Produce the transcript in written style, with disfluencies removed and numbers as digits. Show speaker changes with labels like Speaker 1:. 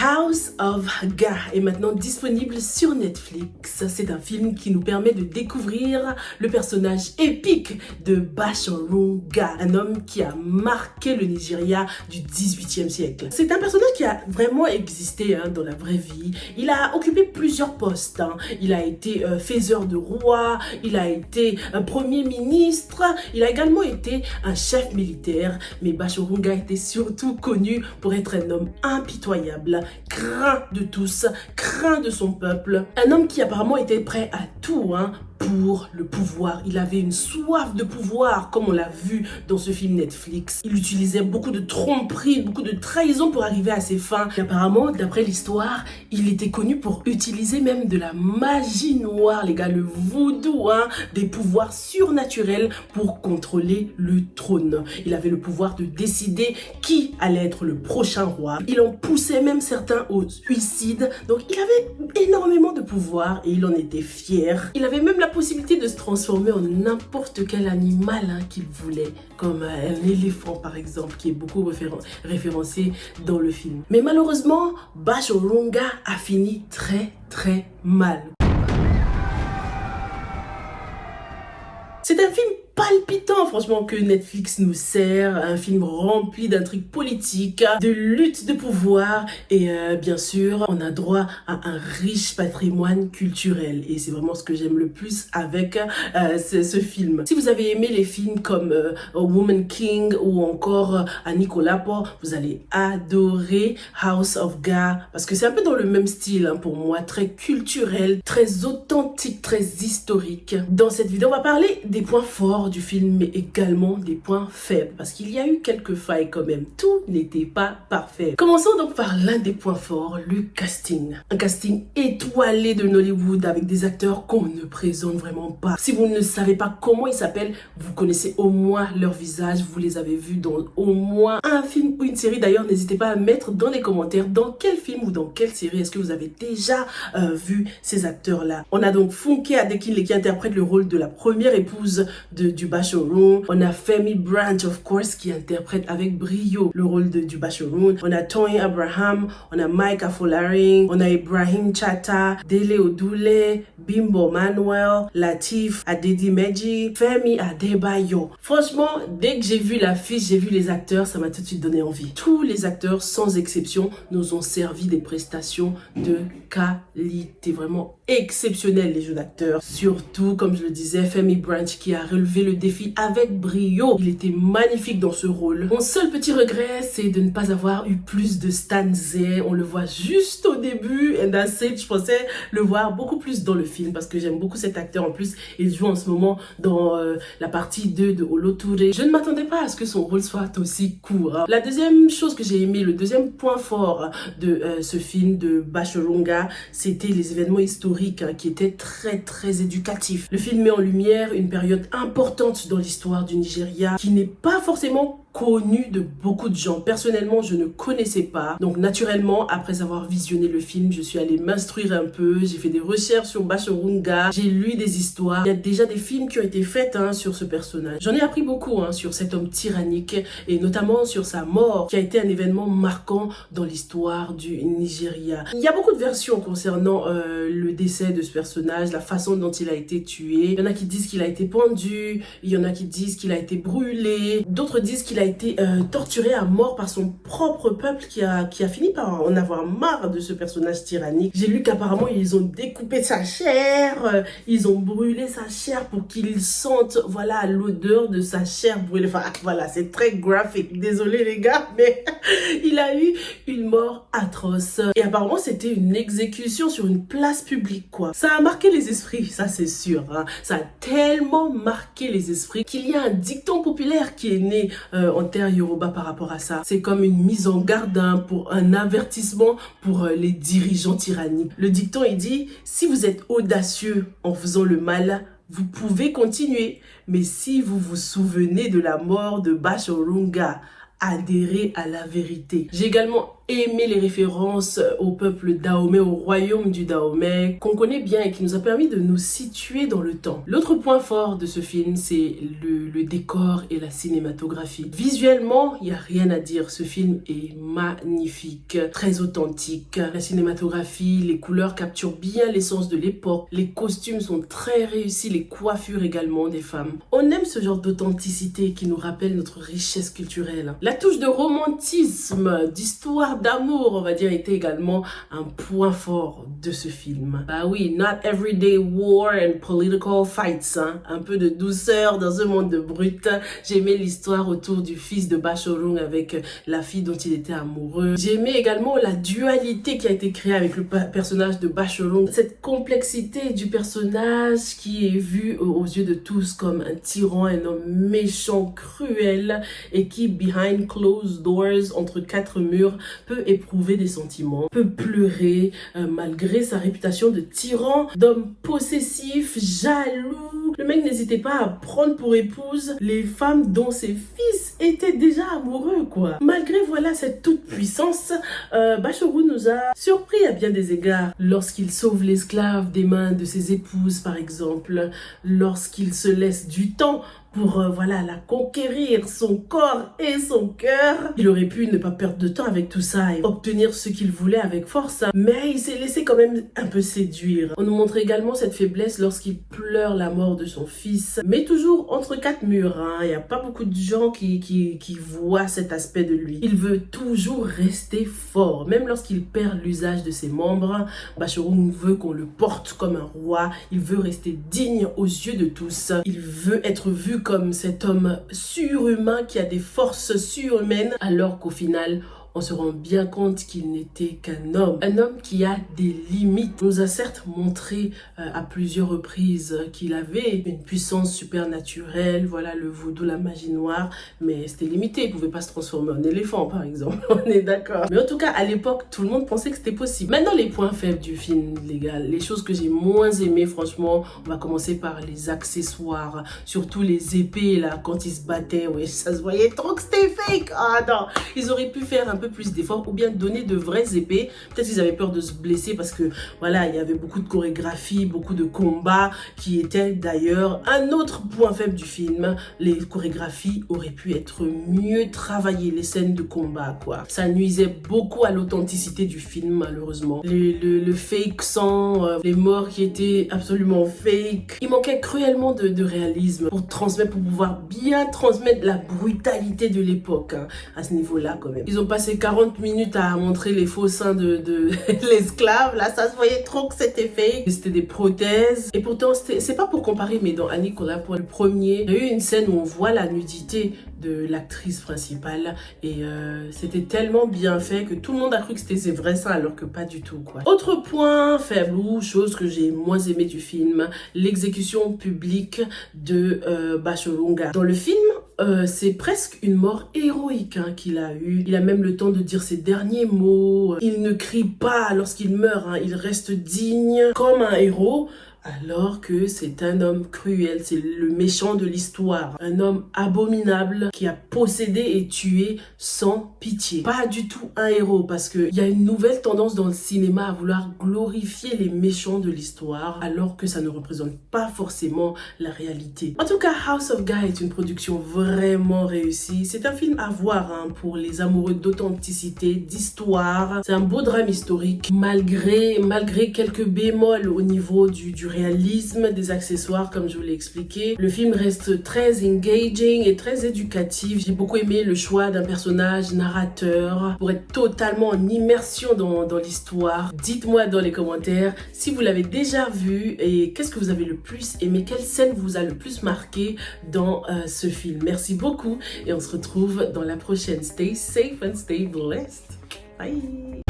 Speaker 1: House of Ga est maintenant disponible sur Netflix. C'est un film qui nous permet de découvrir le personnage épique de Baṣọ̀run Gáà, un homme qui a marqué le Nigeria du XVIIIe siècle. C'est un personnage qui a vraiment existé dans la vraie vie. Il a occupé plusieurs postes. Il a été faiseur de roi, il a été premier ministre, il a également été un chef militaire. Mais Baṣọ̀run Gáà était surtout connu pour être un homme impitoyable, craint de tous, craint de son peuple. Un homme qui apparemment était prêt à tout pour le pouvoir. Il avait une soif de pouvoir, comme on l'a vu dans ce film Netflix. Il utilisait beaucoup de tromperies, beaucoup de trahison pour arriver à ses fins. Et apparemment, d'après l'histoire, il était connu pour utiliser même de la magie noire, les gars, le voodoo, des pouvoirs surnaturels pour contrôler le trône. Il avait le pouvoir de décider qui allait être le prochain roi. Il en poussait même certains au suicide. Donc, il avait énormément de pouvoir et il en était fier. Il avait même la possibilité de se transformer en n'importe quel animal qu'il voulait, comme un éléphant par exemple, qui est beaucoup référencé dans le film. Mais malheureusement, Baṣọ̀run Gáà a fini très mal. C'est un film palpitant, franchement, que Netflix nous sert, un film rempli d'intrigues politiques, de lutte de pouvoir et bien sûr, on a droit à un riche patrimoine culturel et c'est vraiment ce que j'aime le plus avec ce film. Si vous avez aimé les films comme Woman King ou encore Anikulapo, vous allez adorer House of Ga parce que c'est un peu dans le même style pour moi, très culturel, très authentique, très historique. Dans cette vidéo, on va parler des points forts du film, mais également des points faibles, parce qu'il y a eu quelques failles quand même. Tout n'était pas parfait. Commençons donc par l'un des points forts, le casting. Un casting étoilé de Nollywood avec des acteurs qu'on ne présente vraiment pas. Si vous ne savez pas comment ils s'appellent, vous connaissez au moins leur visage, vous les avez vus dans au moins un film ou une série. D'ailleurs, n'hésitez pas à mettre dans les commentaires dans quel film ou dans quelle série est-ce que vous avez déjà vu ces acteurs-là. On a donc Funke Adekile qui interprète le rôle de la première épouse du Baṣọ̀run. On a Femi Branch, of course, qui interprète avec brio le rôle du Baṣọ̀run. On a Toyin Abraham, on a Mike Afolarin, on a Ibrahim Chatta, Dele Odule, Bimbo Manuel, Lateef Adedimeji, Femi Adebayo. Franchement, dès que j'ai vu l'affiche, j'ai vu les acteurs, ça m'a tout de suite donné envie. Tous les acteurs, sans exception, nous ont servi des prestations de qualité, vraiment exceptionnelles, les jeux d'acteurs. Surtout, comme je le disais, Femi Branch qui a relevé le défi avec brio. Il était magnifique dans ce rôle. Mon seul petit regret, c'est de ne pas avoir eu plus de Stan Zè. On le voit juste au début. Et je pensais le voir beaucoup plus dans le film parce que j'aime beaucoup cet acteur. En plus, il joue en ce moment dans la partie 2 de Oloture. Je ne m'attendais pas à ce que son rôle soit aussi court. La deuxième chose que j'ai aimé, le deuxième point fort de ce film de Baṣọ̀run Gáà, c'était les événements historiques qui étaient très éducatifs. Le film met en lumière une période importante dans l'histoire du Nigeria qui n'est pas forcément connu de beaucoup de gens. Personnellement, je ne connaissais pas. Donc naturellement, après avoir visionné le film, je suis allée m'instruire un peu. J'ai fait des recherches sur Baṣọ̀run Gáà. J'ai lu des histoires. Il y a déjà des films qui ont été faits sur ce personnage. J'en ai appris beaucoup sur cet homme tyrannique et notamment sur sa mort qui a été un événement marquant dans l'histoire du Nigeria. Il y a beaucoup de versions concernant le décès de ce personnage, la façon dont il a été tué. Il y en a qui disent qu'il a été pendu. Il y en a qui disent qu'il a été brûlé. D'autres disent qu'il a été torturé à mort par son propre peuple qui a fini par en avoir marre de ce personnage tyrannique. J'ai lu qu'apparemment ils ont découpé sa chair, ils ont brûlé sa chair pour qu'il sente l'odeur de sa chair brûlée. Enfin voilà, c'est très graphique. Désolé les gars, mais il a eu une mort atroce. Et apparemment c'était une exécution sur une place publique quoi. Ça a marqué les esprits, ça c'est sûr. Ça a tellement marqué les esprits qu'il y a un dicton populaire qui est né en terre Yoruba par rapport à ça. C'est comme une mise en garde pour un avertissement pour les dirigeants tyranniques. Le dicton il dit, si vous êtes audacieux en faisant le mal, vous pouvez continuer. Mais si vous vous souvenez de la mort de Baṣọ̀run Gáà, adhérer à la vérité. J'ai également aimé les références au peuple Dahomey, au royaume du Dahomey, qu'on connaît bien et qui nous a permis de nous situer dans le temps. L'autre point fort de ce film, c'est le décor et la cinématographie. Visuellement, il n'y a rien à dire. Ce film est magnifique, très authentique. La cinématographie, les couleurs capturent bien l'essence de l'époque. Les costumes sont très réussis, les coiffures également des femmes. On aime ce genre d'authenticité qui nous rappelle notre richesse culturelle. La touche de romantisme, d'histoire d'amour, on va dire, était également un point fort de ce film. Bah oui, not everyday war and political fights, hein. Un peu de douceur dans un monde de brut. J'ai aimé l'histoire autour du fils de Bashorung avec la fille dont il était amoureux. J'ai aimé également la dualité qui a été créée avec le personnage de Bashorung. Cette complexité du personnage qui est vu aux yeux de tous comme un tyran, un homme méchant, cruel et qui, behind closed doors, entre quatre murs, peut éprouver des sentiments, peut pleurer malgré sa réputation de tyran, d'homme possessif, jaloux. Le mec n'hésitait pas à prendre pour épouse les femmes dont ses fils étaient déjà amoureux, quoi. Malgré, voilà, cette toute-puissance, Bashorung nous a surpris à bien des égards lorsqu'il sauve l'esclave des mains de ses épouses, par exemple, lorsqu'il se laisse du temps pour voilà, la conquérir, son corps et son cœur. Il aurait pu ne pas perdre de temps avec tout ça et obtenir ce qu'il voulait avec force, mais il s'est laissé quand même un peu séduire. On nous montre également cette faiblesse lorsqu'il pleure la mort de son fils, mais toujours entre quatre murs, hein. Il n'y a pas beaucoup de gens qui voient cet aspect de lui. Il veut toujours rester fort, même lorsqu'il perd l'usage de ses membres. Bashorung veut qu'on le porte comme un roi, il veut rester digne aux yeux de tous, il veut être vu comme cet homme surhumain qui a des forces surhumaines, alors qu'au final, on se rend bien compte qu'il n'était qu'un homme. Un homme qui a des limites. On nous a certes montré à plusieurs reprises qu'il avait une puissance supernaturelle, voilà, le vaudou, la magie noire, mais c'était limité. Il pouvait pas se transformer en éléphant, par exemple. On est d'accord. Mais en tout cas, à l'époque, tout le monde pensait que c'était possible. Maintenant, les points faibles du film, les gars, les choses que j'ai moins aimées, franchement, on va commencer par les accessoires, surtout les épées, là, quand ils se battaient, ouais, ça se voyait trop que c'était fake. Ah non, ils auraient pu faire un peu plus d'efforts ou bien donner de vraies épées. Peut-être qu'ils avaient peur de se blesser parce que voilà, il y avait beaucoup de chorégraphie, beaucoup de combats qui étaient d'ailleurs un autre point faible du film. Les chorégraphies auraient pu être mieux travaillées, les scènes de combat, quoi. Ça nuisait beaucoup à l'authenticité du film, malheureusement. Le fake sang, les morts qui étaient absolument fake. Il manquait cruellement de réalisme pour transmettre, pour pouvoir bien transmettre la brutalité de l'époque, hein, à ce niveau-là quand même. Ils ont passé 40 minutes à montrer les faux seins de l'esclave. Là, ça se voyait trop que c'était fake. C'était des prothèses. Et pourtant, c'est pas pour comparer, mais dans Annie Colapole, le premier, il y a eu une scène où on voit la nudité de l'actrice principale et c'était tellement bien fait que tout le monde a cru que c'était ses vrais seins alors que pas du tout, quoi. Autre point faible ou chose que j'ai moins aimé du film, l'exécution publique de Bashorung. Dans le film, c'est presque une mort héroïque, hein, qu'il a eue. Il a même le temps de dire ses derniers mots. Il ne crie pas lorsqu'il meurt, hein. Il reste digne comme un héros. Alors que c'est un homme cruel, c'est le méchant de l'histoire. Un homme abominable qui a possédé et tué sans pitié. Pas du tout un héros parce qu'il y a une nouvelle tendance dans le cinéma à vouloir glorifier les méchants de l'histoire alors que ça ne représente pas forcément la réalité. En tout cas, House of Guy est une production vraiment réussie. C'est un film à voir, hein, pour les amoureux d'authenticité, d'histoire. C'est un beau drame historique malgré quelques bémols au niveau du réalisme, des accessoires comme je vous l'ai expliqué. Le film reste très engaging et très éducatif. J'ai beaucoup aimé le choix d'un personnage narrateur pour être totalement en immersion dans l'histoire. Dites-moi dans les commentaires si vous l'avez déjà vu et qu'est-ce que vous avez le plus aimé, quelle scène vous a le plus marqué dans ce film. Merci beaucoup et on se retrouve dans la prochaine. Stay safe and stay blessed. Bye.